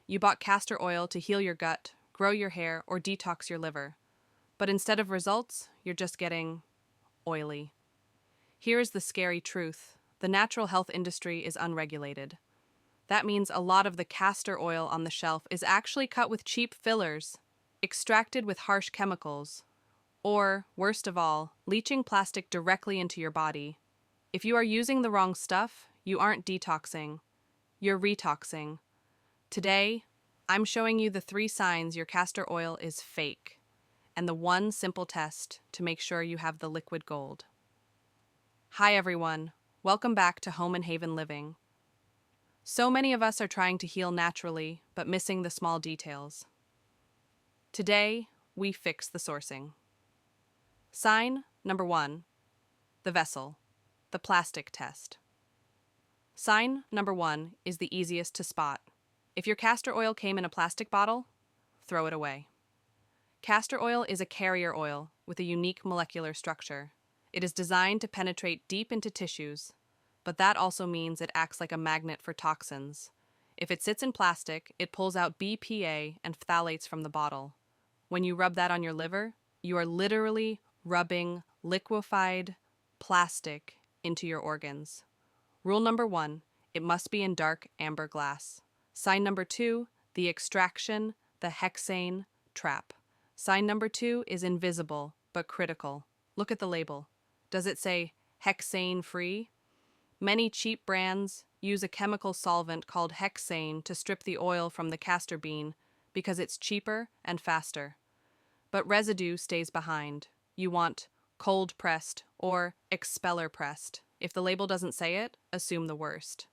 You bought castor oil to heal your gut, grow your hair, or detox your liver. But instead of results, you're just getting oily. Here is the scary truth. The natural health industry is unregulated. That means a lot of the castor oil on the shelf is actually cut with cheap fillers, extracted with harsh chemicals, or, worst of all, leaching plastic directly into your body. If you are using the wrong stuff, you aren't detoxing, you're retoxing. Today, I'm showing you the 3 signs your castor oil is fake, and the one simple test to make sure you have the liquid gold. Hi everyone, welcome back to Home and Haven Living. So many of us are trying to heal naturally, but missing the small details. Today, we fix the sourcing. Sign number 1, the vessel, the plastic test. Sign number 1 is the easiest to spot. If your castor oil came in a plastic bottle, throw it away. Castor oil is a carrier oil with a unique molecular structure. It is designed to penetrate deep into tissues, but that also means it acts like a magnet for toxins. If it sits in plastic, it pulls out BPA and phthalates from the bottle. When you rub that on your liver, you are literally rubbing liquefied plastic into your organs. Rule number 1, it must be in dark amber glass. Sign number 2, the extraction, the hexane trap. Sign number 2 is invisible, but critical. Look at the label. Does it say hexane free? Many cheap brands use a chemical solvent called hexane to strip the oil from the castor bean because it's cheaper and faster. But residue stays behind. You want cold pressed or expeller pressed. If the label doesn't say it, assume the worst.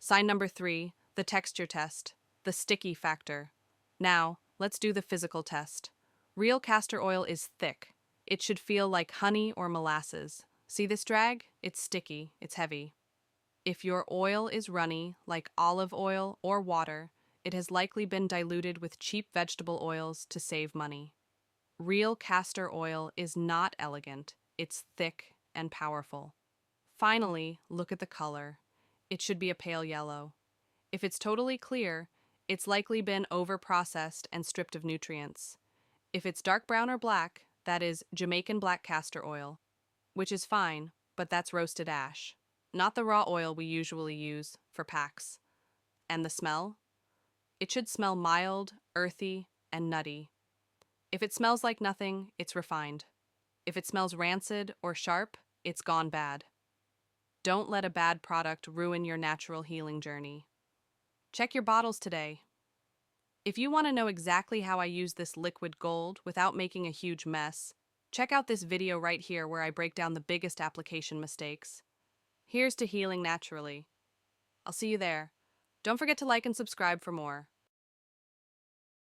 Sign number 3, the texture test, the sticky factor. Now, let's do the physical test. Real castor oil is thick. It should feel like honey or molasses. See this drag? It's sticky, it's heavy. If your oil is runny, like olive oil or water, it has likely been diluted with cheap vegetable oils to save money. Real castor oil is not elegant, it's thick and powerful. Finally, look at the color. It should be a pale yellow. If it's totally clear, it's likely been over-processed and stripped of nutrients. If it's dark brown or black, that is Jamaican black castor oil, which is fine, but that's roasted ash, not the raw oil we usually use for packs. And the smell? It should smell mild, earthy, and nutty. If it smells like nothing, it's refined. If it smells rancid or sharp, it's gone bad. Don't let a bad product ruin your natural healing journey. Check your bottles today. If you want to know exactly how I use this liquid gold without making a huge mess, check out this video right here where I break down the biggest application mistakes. Here's to healing naturally. I'll see you there. Don't forget to like and subscribe for more.